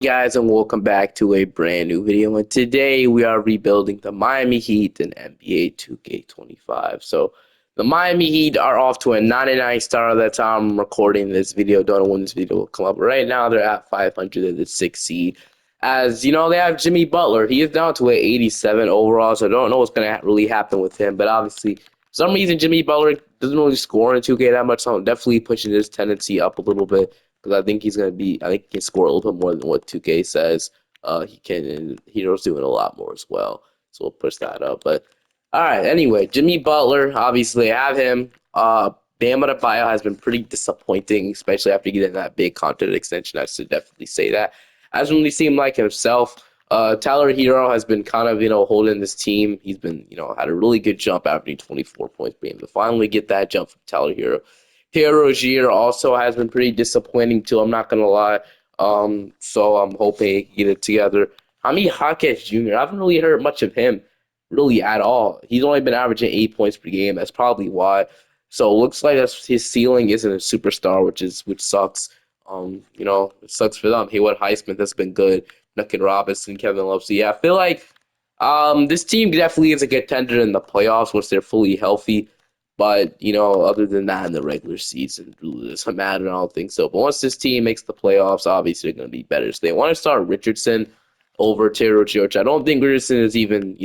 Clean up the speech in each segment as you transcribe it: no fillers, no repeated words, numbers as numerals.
Guys, and welcome back to a brand new video. And today we are rebuilding the Miami Heat in NBA 2K25. So the Miami Heat are off to a 99 start. That's how I'm recording this video. Don't know when this video will come up. Right now they're at 500 at the 6th seed. As you know, they have Jimmy Butler. He is down to an 87 overall, so I don't know what's going to really happen with him. But obviously, for some reason, Jimmy Butler doesn't really score in 2K that much, so I'm definitely pushing his tendency up a little bit because I think he's gonna be. I think he can score a little bit more than what 2K says. He can, and Hero's doing a lot more as well. So we'll push that up. But all right. Anyway, Jimmy Butler, obviously, I have him. Bam Adebayo has been pretty disappointing, especially after getting that big contract extension. I should definitely say that. Hasn't really seemed like himself. Tyler Hero has been kind of holding this team. He's been had a really good jump averaging 24 points per game. To finally get that jump from Tyler Hero. Pierre Rozier also has been pretty disappointing too. I'm not gonna lie. So I'm hoping he can get it together. Jaime Jaquez Jr. I haven't really heard much of him really at all. He's only been averaging 8 points per game. That's probably why. So it looks like his ceiling isn't a superstar, which sucks. It sucks for them. Haywood Highsmith has been good. Duncan Robinson, Kevin Love. So yeah, I feel like this team definitely is a contender in the playoffs once they're fully healthy. But, other than that, in the regular season, it really doesn't matter. I don't think so. But once this team makes the playoffs, obviously they're going to be better. So they want to start Richardson over Terry Rozier. I don't think Richardson is even,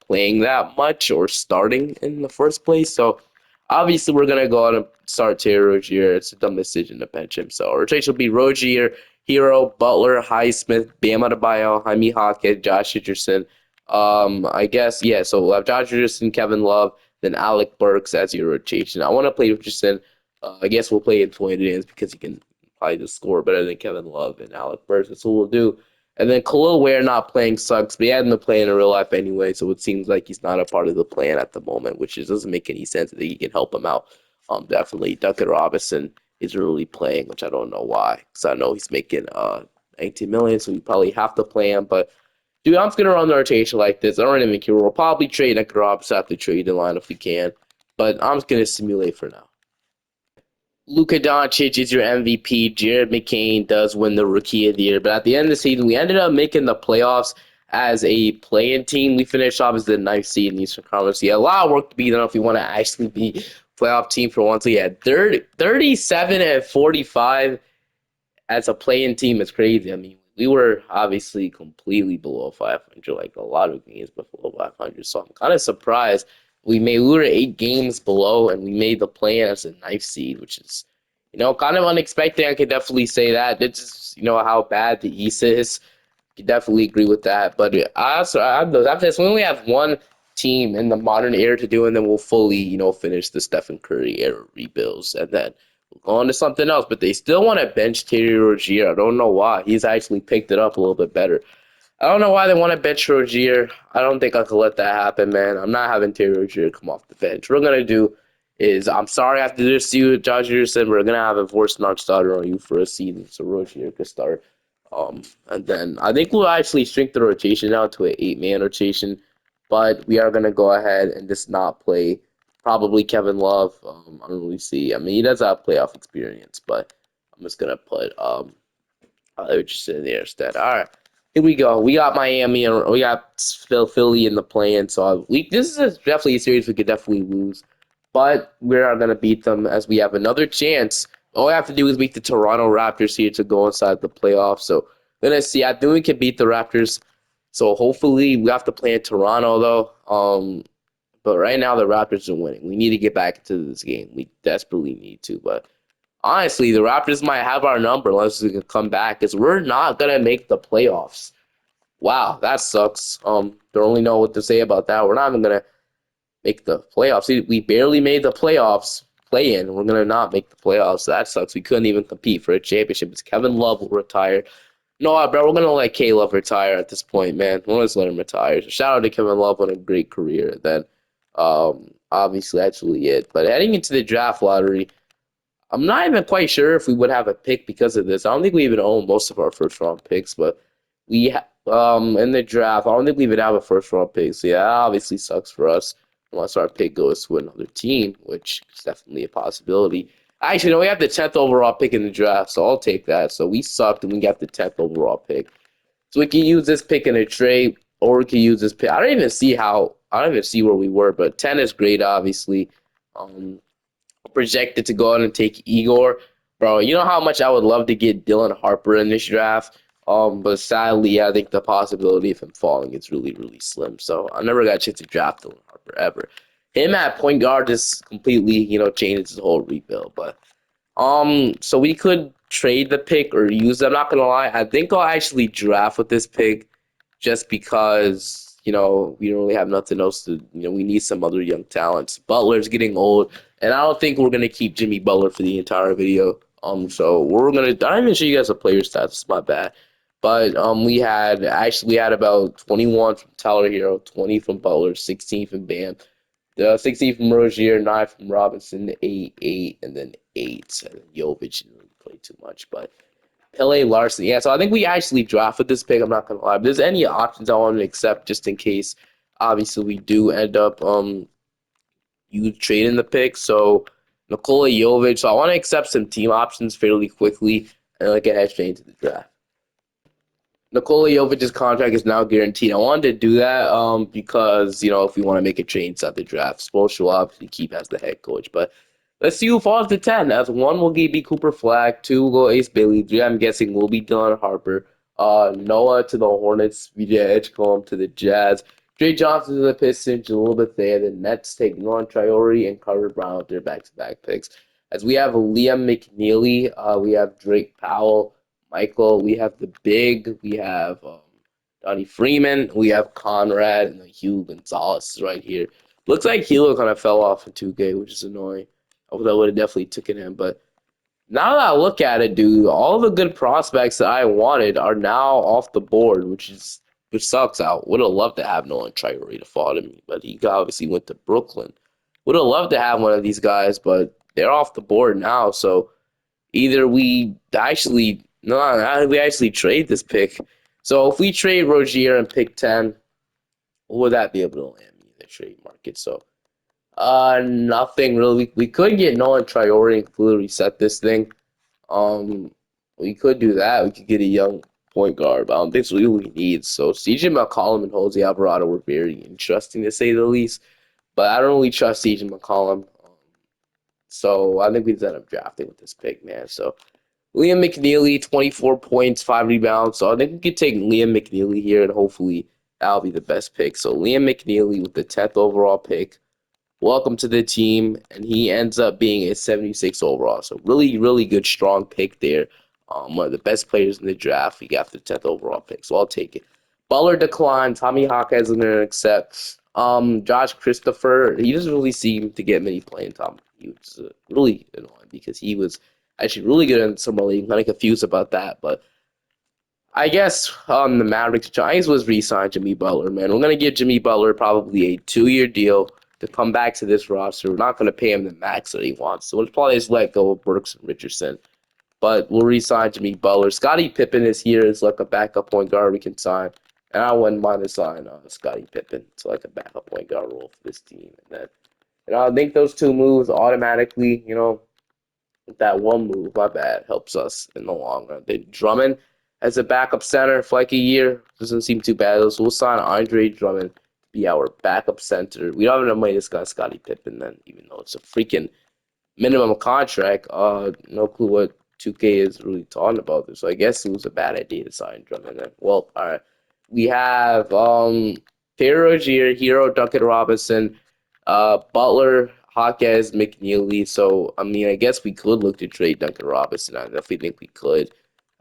playing that much or starting in the first place. So obviously we're going to go out and start Terry Rozier. It's a dumb decision to bench him. So rotation will be Rozier, Hero, Butler, Highsmith, Bam Adebayo, Jaime Jaquez, Josh Richardson. I guess, yeah, so we'll have Josh Richardson, Kevin Love, then Alec Burks as your rotation. I want to play Richardson. I guess we'll play in 20 innings because he can probably just score better than Kevin Love and Alec Burks. That's what we'll do. And then Khalil Ware not playing sucks, but he hadn't been playing in real life anyway, so it seems like he's not a part of the plan at the moment, which just doesn't make any sense. I think he can help him out. Definitely. Duncan Robinson is really playing, which I don't know why, because I know he's making 19 million, so we probably have to play him, but dude, I'm just gonna run the rotation like this. I don't even care. We'll probably trade Nick Robinson after trade the line if we can, but I'm just gonna simulate for now. Luka Doncic is your MVP. Jared McCain does win the Rookie of the Year, but at the end of the season, we ended up making the playoffs as a play-in team. We finished off as the ninth seed in the Eastern Conference. Yeah, a lot of work to be done if we want to actually be playoff team for once. We had 37 and 45 as a play-in team is crazy. I mean, we were obviously completely below 500, like a lot of games below 500. So I'm kind of surprised we were 8 games below, and we made the play-in as a ninth seed, which is kind of unexpected. I could definitely say that. It's just how bad the East is. I could definitely agree with that. But after this, we only have one team in the modern era to do, and then we'll fully finish the Stephen Curry era rebuilds, and then we'll go on to something else. But they still want to bench Terry Rozier. I don't know why. He's actually picked it up a little bit better. I don't know why they want to bench Rozier. I don't think I could let that happen, man. I'm not having Terry Rozier come off the bench. What we're gonna do is, I'm sorry after this, you, Josh Richardson, we're gonna have a forced non-starter on you for a season, so Rozier could start. And then I think we'll actually shrink the rotation down to an 8-man rotation, but we are gonna go ahead and just not play probably Kevin Love. I don't really see. I mean, he does have playoff experience, but I'm just gonna put Richardson there instead. All right. Here we go. We got Miami and we got Philly in the play-in. So this is definitely a series we could definitely lose, but we are gonna beat them as we have another chance. All we have to do is beat the Toronto Raptors here to go inside the playoffs. So we're gonna see. I think we can beat the Raptors. So hopefully we have to play in Toronto though. But right now the Raptors are winning. We need to get back into this game. We desperately need to. But honestly, the Raptors might have our number unless we can come back, because we're not gonna make the playoffs. Wow, that sucks. Don't really know what to say about that. We're not even gonna make the playoffs. We barely made the playoffs. Play in. We're gonna not make the playoffs. That sucks. We couldn't even compete for a championship. It's Kevin Love will retire. No, bro, we're gonna let K Love retire at this point, man. We'll just let him retire. So shout out to Kevin Love on a great career. Then, obviously that's really it. But heading into the draft lottery, I'm not even quite sure if we would have a pick because of this. I don't think we even own most of our first round picks, but in the draft, I don't think we even have a first round pick. So yeah, that obviously sucks for us unless our pick goes to another team, which is definitely a possibility. Actually, no, we have the 10th overall pick in the draft, so I'll take that. So we sucked and we got the 10th overall pick. So we can use this pick in a trade, or we can use this pick. I don't even see where we were, but 10 is great, obviously. Um, Projected to go out and take Igor. Bro, you know how much I would love to get Dylan Harper in this draft. But sadly, I think the possibility of him falling is really, really slim. So I never got a chance to draft Dylan Harper ever. Him at point guard just completely, changes the whole rebuild. But so we could trade the pick or use it. I'm not gonna lie. I think I'll actually draft with this pick just because, we don't really have nothing else to, we need some other young talents. Butler's getting old, and I don't think we're gonna keep Jimmy Butler for the entire video. So we're gonna. I didn't even show you guys the player stats. It's my bad. But we had about 21 from Tyler Hero, 20 from Butler, 16 from Bam, 16 from Rozier, 9 from Robinson, 8, and then 8. And Jovic didn't really play too much, but Pele, Larson. Yeah, so I think we actually drafted this pick. I'm not gonna lie. If there's any options I want to accept just in case, obviously we do end up you trading the pick. So Nikola Jovic. So I want to accept some team options fairly quickly and like head straight into the draft. Nikola Jovic's contract is now guaranteed. I wanted to do that because, if we want to make a trade inside the draft, Spoelstra will obviously keep as the head coach. But let's see who falls to 10. As 1 will be Cooper Flag, 2 will go Ace Bailey, 3 I'm guessing will be Dylan Harper, Noah to the Hornets, VJ Edgecombe to the Jazz, Trey Johnson to the Pistons, a little bit there. The Nets take Nolan Traore and Carter Brown with their back-to-back picks. As we have Liam McNeely, we have Drake Powell, Michael, we have the big, we have Donnie Freeman, we have Conrad, and then Hugh Gonzalez is right here. Looks like Hilo kind of fell off in 2K, which is annoying. I would have definitely taken him, but now that I look at it, dude, all the good prospects that I wanted are now off the board, which sucks. I would have loved to have Nolan Traore to fall to me, but he obviously went to Brooklyn. Would have loved to have one of these guys, but they're off the board now, so either we actually trade this pick. So if we trade Rozier and pick 10, what would that be able to land me in the trade market? So nothing really. We could get Nolan Traore and completely reset this thing. Um we could do that. We could get a young point guard, but I don't think it's really what we need. So CJ McCollum and Jose Alvarado were very interesting to say the least. But I don't really trust CJ McCollum. So I think we ended up drafting with this pick, man. So Liam McNeely, 24 points, 5 rebounds. So I think we could take Liam McNeely here, and hopefully that'll be the best pick. So Liam McNeely with the 10th overall pick. Welcome to the team. And he ends up being a 76 overall. So really, really good, strong pick there. One of the best players in the draft. We got the 10th overall pick. So I'll take it. Butler declined. Tommy Hawk has an accept. Josh Christopher, he doesn't really seem to get many playing time. He was really annoying because he was actually really good in summer league. I'm kind of confused about that, but I guess the Mavericks Giants was re-signed Jimmy Butler. Man, we're gonna give Jimmy Butler probably a 2-year deal to come back to this roster. We're not gonna pay him the max that he wants, so we'll probably just let go of Burks and Richardson. But we'll re-sign Jimmy Butler. Scottie Pippen is here as like a backup point guard we can sign, and I wouldn't mind to sign Scottie Pippen to like a backup point guard role for this team. And then, I think those 2 moves automatically, that one move, my bad, helps us in the long run. Then Drummond as a backup center for like a year doesn't seem too bad. So we'll sign Andre Drummond to be our backup center. We don't have enough money to sign Scottie Pippen then, even though it's a freaking minimum contract. No clue what 2K is really talking about this. So I guess it was a bad idea to sign Drummond then. Well, all right. We have Terry Rozier, Hero, Duncan Robinson, Butler, Hawkes, McNeely. So, I mean, I guess we could look to trade Duncan Robinson. I definitely think we could.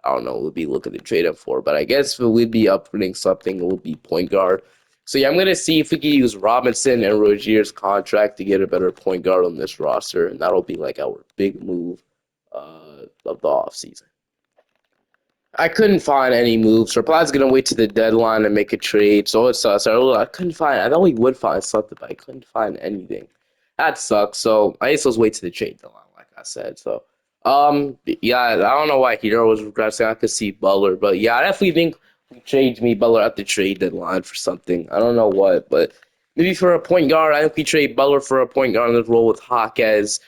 I don't know what we'd be looking to trade him for, but I guess we'd be upgrading something. It would be point guard. So, yeah, I'm going to see if we can use Robinson and Rozier's contract to get a better point guard on this roster, and that'll be like our big move of the offseason. I couldn't find any moves. Reply's gonna wait to the deadline and make a trade. So it sucks. I couldn't find. I thought we would find something, but I couldn't find anything. That sucks. So I guess let's wait to the trade deadline, like I said. So, yeah, I don't know why Hero was regressing. I could see Butler, but yeah, I definitely think we trade me Butler at the trade deadline for something. I don't know what, but maybe for a point guard. I think we trade Butler for a point guard in this role with Hawkes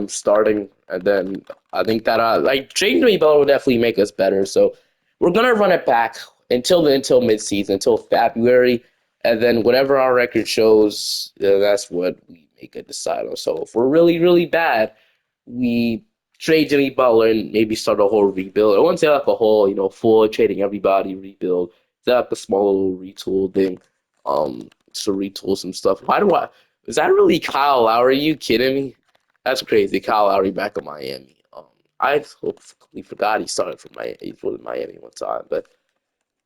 starting, and then I think that like trading me Butler would definitely make us better. So we're gonna run it back until midseason, until February, and then whatever our record shows, that's what we make a decide on. So if we're really really bad, we trade Jimmy Butler and maybe start a whole rebuild. I wouldn't say like a whole, full trading everybody rebuild. It's like a small little retool thing. To retool some stuff. Why do I? Is that really Kyle Lowry? Are you kidding me? That's crazy. Kyle Lowry back in Miami. I completely forgot he started for Miami. He was in Miami one time, but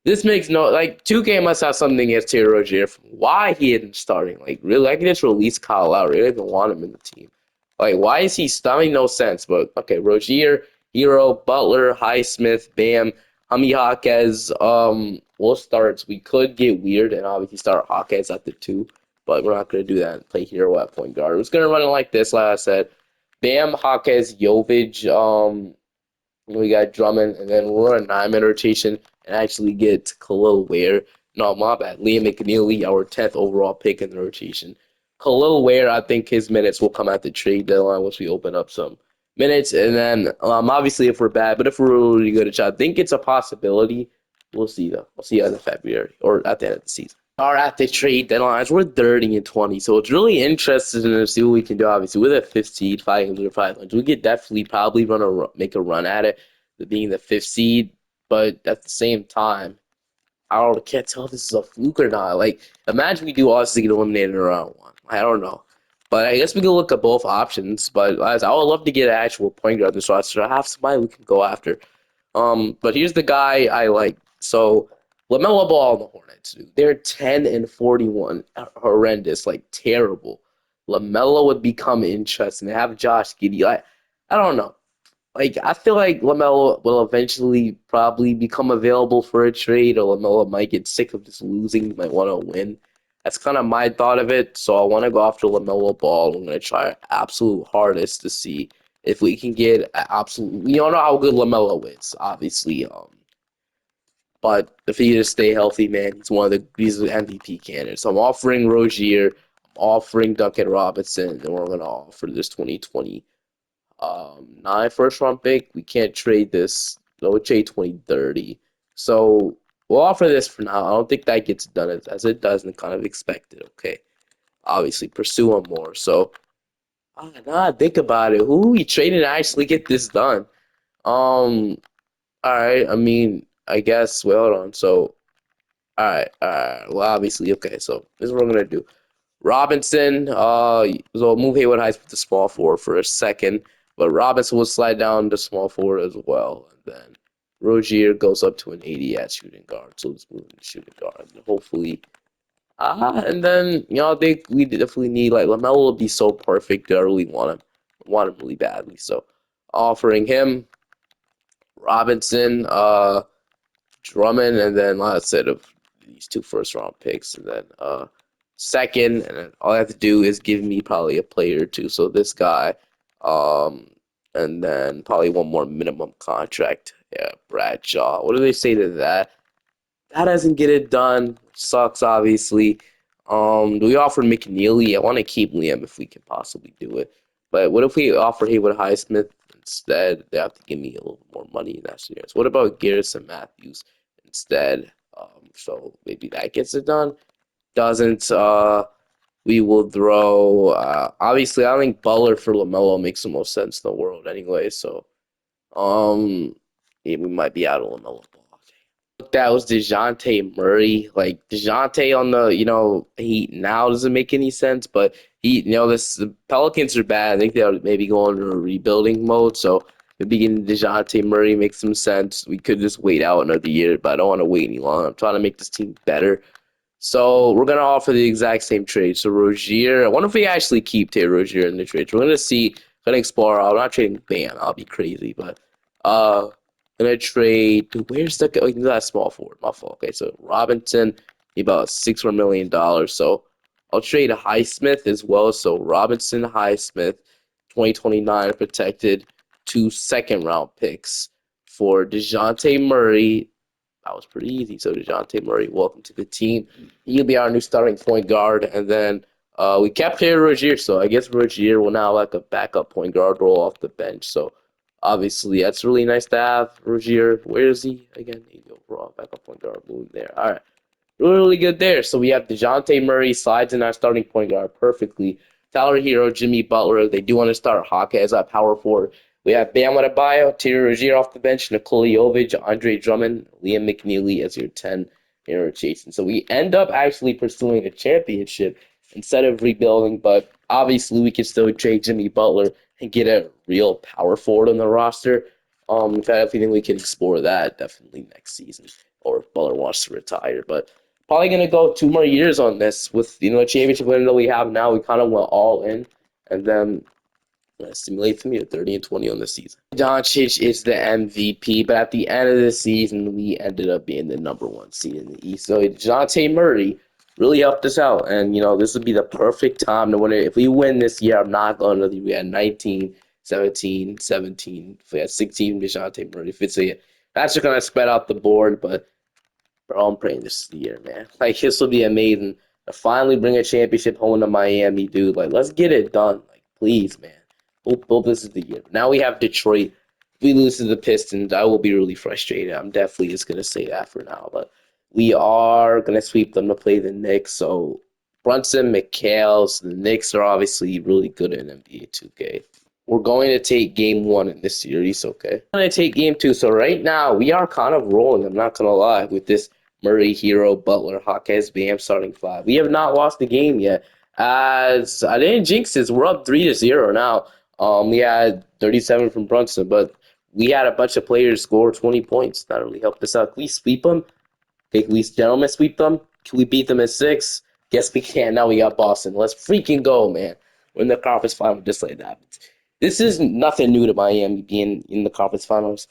this makes no like 2K must have something against Terry Rozier from why he isn't starting. Like really, I can just release Kyle Lowry. I don't even want him in the team. Like why is he starting? No sense. But okay, Rozier, Hero, Butler, Highsmith, Bam, Hami Hawkes. We'll start. We could get weird and obviously start Hawkes at the two, but we're not gonna do that and play Hero at point guard. We're just gonna run it like this. Like I said, Bam, Hawkes, Jovic. We got Drummond, and then we'll run a 9-man rotation and actually get Khalil Ware. No, my bad. Liam McNeely, our 10th overall pick in the rotation. Khalil Ware, I think his minutes will come at the trade deadline once we open up some minutes. And then, obviously, if we're bad, but if we're really good, I think it's a possibility. We'll see, though. We'll see in February or at the end of the season. Are at the trade deadlines. We're 30 and 20, so it's really interesting to see what we can do. Obviously, with a fifth seed, 500, we could definitely probably make a run at it, being the fifth seed. But at the same time, can't tell if this is a fluke or not. Like, imagine we do all this to get eliminated in round one. I don't know, but I guess we can look at both options. But as I would love to get an actual point guard in this roster. I have somebody we can go after. But here's the guy I like. So LaMelo Ball and the Hornets, dude, they're 10 and 41, horrendous, like terrible. LaMelo would become interesting. They have Josh Giddey. I don't know. Like I feel like LaMelo will eventually probably become available for a trade, or LaMelo might get sick of just losing. He might want to win. That's kind of my thought of it. So I want to go after LaMelo Ball. I'm going to try our absolute hardest to see if we can get absolute. We don't know how good LaMelo is, obviously. But if he just stay healthy, man, he's an MVP candidate. So I'm offering Rozier, I'm offering Duncan Robinson, and we're going to offer this 2020 9 first round pick. We can't trade this. No trade 2030. So we'll offer this for now. I don't think that gets done as it doesn't kind of expected. Okay, obviously pursue him more. So now I think about it. Who we traded to actually get this done? Um, all right. I mean, I guess. Well, hold on. So all right. Well, obviously, okay. So this is what we're gonna do. Robinson, so move Haywood Heights with the small forward for a second, but Robinson will slide down to small forward as well. And then Rozier goes up to an 80 at shooting guard, so let's move to shooting guard. And hopefully, and then I think we definitely need like LaMelo will be so perfect. I really want him really badly. So offering him Robinson, Drummond, and then like I said, of these two first round picks, and then second, and then all I have to do is give me probably a player or two. So this guy, um, and then probably one more minimum contract. Yeah, Bradshaw. What do they say to that? That doesn't get it done. Sucks, obviously. We offer McNeely. I want to keep Liam if we can possibly do it. But what if we offer Haywood Highsmith instead? They have to give me a little more money in that scenario. So what about Garrison Matthews instead? So maybe that gets it done. Doesn't. We will throw. Obviously, I think Butler for LaMelo makes the most sense in the world anyway. So, yeah, we might be out of LaMelo Ball. That was DeJounte Murray. Like DeJounte on the Heat now doesn't make any sense, but the Pelicans are bad. I think they'll maybe go into a rebuilding mode. So maybe getting DeJounte Murray makes some sense. We could just wait out another year, but I don't want to wait any longer. I'm trying to make this team better. So we're gonna offer the exact same trade. So Rozier, I wonder if we actually keep Terry Rozier in the trade. We're gonna see, gonna explore. I'm not trading Bam. I'll be crazy, but uh, gonna trade. Dude, where's the? Oh, that's small forward. My fault. Okay, so Robinson, about $600 million. So I'll trade Highsmith as well. So Robinson, Highsmith, 2029 protected, 2 second-round picks for DeJounte Murray. That was pretty easy. So DeJounte Murray, welcome to the team. He'll be our new starting point guard. And then we kept here Rozier, so I guess Rozier will now like a backup point guard role off the bench. So Obviously, that's really nice to have. Rozier, where is he again? He overall backup point guard, boom there. All right. Really good there. So we have DeJounte Murray slides in our starting point guard perfectly. Tyler Hero, Jimmy Butler. They do want to start Hawk as our power forward. We have Bam Adebayo, Terry Rozier off the bench, Nikola Jovic, Andre Drummond, Liam McNeely as your 10 in rotation. So we end up actually pursuing a championship instead of rebuilding, but obviously we can still trade Jimmy Butler and get a real power forward on the roster. In fact, if you think we can explore that, definitely next season, or if Butler wants to retire. But probably gonna go 2 more years on this with the championship win that we have now. We kind of went all in, and then simulate for me a 30-20 on the season. Doncic is the MVP, but at the end of the season, we ended up being the number one seed in the East. So DeJounte Murray really helped us out, and this would be the perfect time to win it. If we win this year, I'm not going to. We had 19, 17, 17. If we had 16, DeJounte Murray. If it's that's just gonna spread out the board, but bro, I'm praying this is the year, man. Like, this will be amazing to finally bring a championship home to Miami, dude. Like, let's get it done. Like, please, man. Hope this is the year. Now we have Detroit. If we lose to the Pistons, I will be really frustrated. I'm definitely just going to say that for now. But we are going to sweep them to play the Knicks. So, Brunson, McHale, the Knicks are obviously really good in NBA 2K. We're going to take game one in this series, okay? We're going to take game two. So right now, we are kind of rolling, I'm not going to lie, with this Murray, Hero, Butler, Hawkes, Bam starting five. We have not lost the game yet. As I didn't jinx this, we're up 3-0 now. We had 37 from Brunson, but we had a bunch of players score 20 points. That really helped us out. Can we sweep them? Okay, can we gentlemen sweep them? Can we beat them in six? Guess we can. Now we got Boston. Let's freaking go, man. We're in the conference final just like that. This is nothing new to Miami being in the conference finals.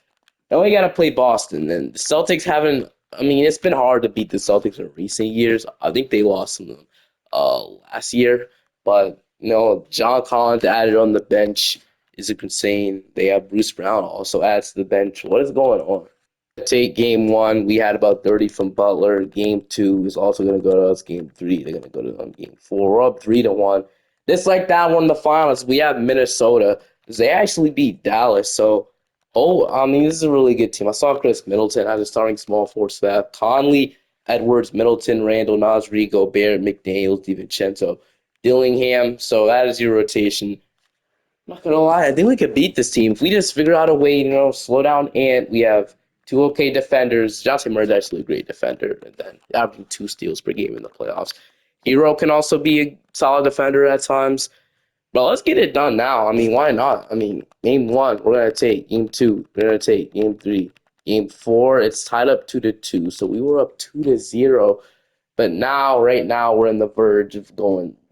Now we got to play Boston. And the Celtics haven't, I mean, it's been hard to beat the Celtics in recent years. I think they lost some of them last year. But, John Collins added on the bench is insane. They have Bruce Brown also adds to the bench. What is going on? Take game one, we had about 30 from Butler. Game two is also going to go to us. Game three, they're going to go to them. Game four, we're up 3-1. Just like that one in the finals, we have Minnesota. They actually beat Dallas. So, I mean, this is a really good team. I saw Chris Middleton as a starting small forward staff. Conley, Edwards, Middleton, Randall, Nasri, Gobert, McDaniels, DiVincenzo, Dillingham. So that is your rotation. Not gonna lie, I think we could beat this team if we just figure out a way, slow down Ant. We have two okay defenders. Johnson Murray's actually a great defender, and then averaging 2 steals per game in the playoffs. Hero can also be a solid defender at times. But let's get it done now. I mean, why not? I mean, game one, we're gonna take game two, we're gonna take game three, game four. It's tied up 2-2, so we were up 2-0. But now, right now, we're in the verge of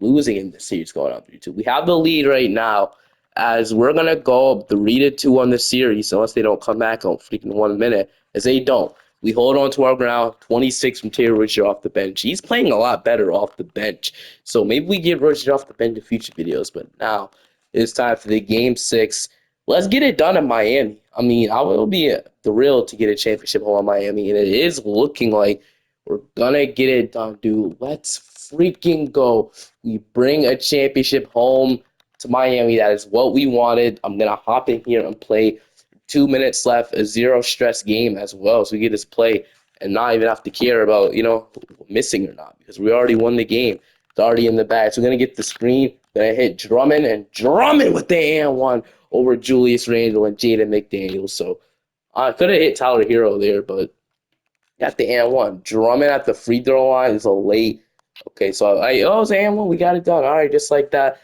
losing in the series, going on 3-2. We have the lead right now, as we're gonna go up 3-2 on the series, unless they don't come back on freaking 1 minute. As they don't, we hold on to our ground. 26 from Terry Rozier off the bench. He's playing a lot better off the bench, so maybe we get Rozier off the bench in future videos. But now it's time for the game six. Let's get it done in Miami. I mean, I will be thrilled to get a championship home in Miami, and it is looking like we're gonna get it done, dude. Let's freaking go. We bring a championship home to Miami. That is what we wanted. I'm gonna hop in here and play 2 minutes left, a zero stress game as well. So we get this play and not even have to care about, missing or not, because we already won the game. It's already in the bag. So we're gonna get the screen, gonna hit Drummond, and Drummond with the and one over Julius Randle and Jaden McDaniels. So I could have hit Tyler Hero there, but got the and one. Drummond at the free throw line is a late. Okay, so it's and one. We got it done. All right, just like that.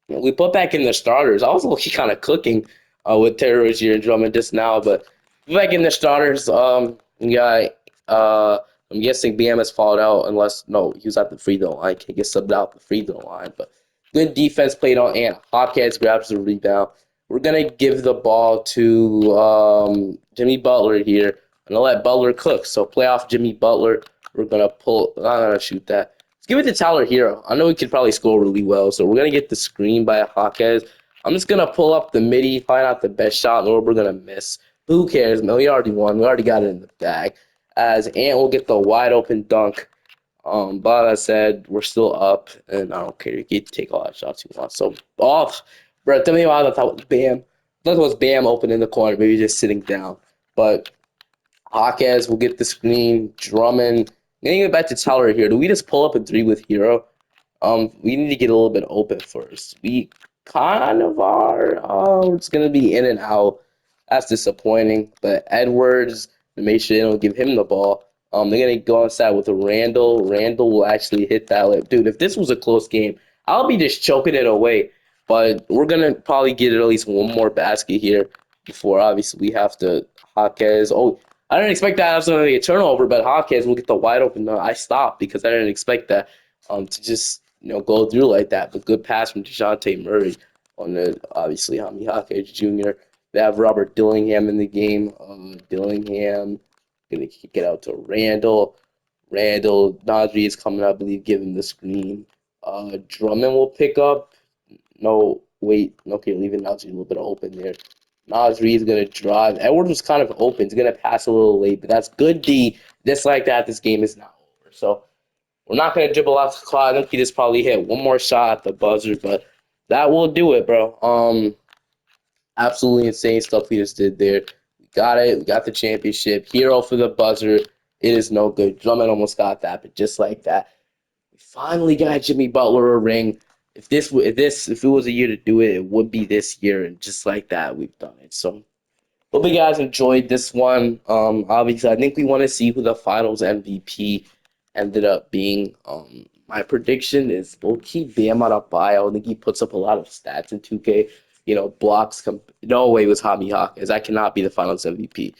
We put back in the starters. I was looking kind of cooking with Terry Rozier and Drummond just now, but back in the starters. We got I'm guessing BM has fouled out unless no, he was at the free throw line. He gets subbed out the free throw line, but good defense played on Ant. Hopkins grabs the rebound. We're gonna give the ball to Jimmy Butler here. I'm gonna let Butler cook. So play off Jimmy Butler. We're gonna pull. I'm gonna shoot that. Let's give it to Tyler Hero. I know he could probably score really well, so we're gonna get the screen by Hawkes. I'm just gonna pull up the midi, find out the best shot, or we're gonna miss. Who cares, man? We already won. We already got it in the bag. As Ant will get the wide open dunk. But I said we're still up, and I don't care. You can take all that shots you want. So off, bro. Tell me why I thought was Bam. That was Bam open in the corner, maybe just sitting down. But Hawkes will get the screen. Drummond. Getting it back to Tyler here. Do we just pull up a three with Hero? We need to get a little bit open first. We kind of are. It's gonna be in and out. That's disappointing. But Edwards, they make sure they don't give him the ball. They're gonna go inside with Randall. Randall will actually hit that lip. Dude, if this was a close game, I'll be just choking it away. But we're gonna probably get at least one more basket here before obviously we have to Hawkes. Oh, I didn't expect that I was gonna be a turnover, but Hawkes will get the wide open. No, I stopped because I didn't expect that to just go through like that. But good pass from DeJounte Murray on the obviously Hami Hawkins Jr. They have Robert Dillingham in the game. Dillingham gonna kick it out to Randall. Randall Nadri is coming, I believe, give him the screen. Drummond will pick up. No, wait. Okay, leaving Nasri a little bit open there. Nasri is gonna drive. Edwards was kind of open. He's gonna pass a little late, but that's good D. Just like that, this game is not over. So we're not going to dribble out the clock. I think he just probably hit one more shot at the buzzer, but that will do it, bro. Absolutely insane stuff he just did there. We got it. We got the championship. Hero for the buzzer. It is no good. Drummond almost got that, but just like that, we finally got Jimmy Butler a ring. If it was a year to do it, it would be this year, and just like that, we've done it. So hope you guys enjoyed this one. Obviously, I think we want to see who the Finals MVP ended up being. My prediction is we'll keep Bam Adebayo. I think he puts up a lot of stats in 2K. Blocks. No way was Javi Hawkins. I cannot be the Finals MVP.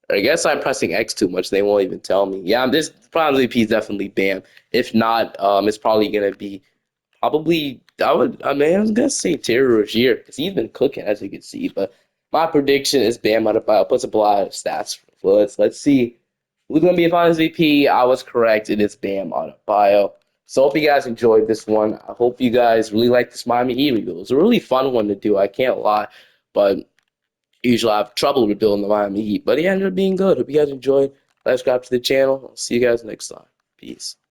I guess I'm pressing X too much. They won't even tell me. Yeah, this Finals MVP is definitely Bam. If not, it's probably gonna be probably I was gonna say Terry Rozier because he's been cooking as you can see. But my prediction is Bam Adebayo puts up a lot of stats. Well, let's see who's gonna be a Finals MVP. I was correct. It is Bam Adebayo. So hope you guys enjoyed this one. I hope you guys really like this Miami Heat review. It was a really fun one to do. I can't lie, but usually I have trouble rebuilding the Miami Heat. But it ended up being good. Hope you guys enjoyed. Subscribe to the channel. I'll see you guys next time. Peace.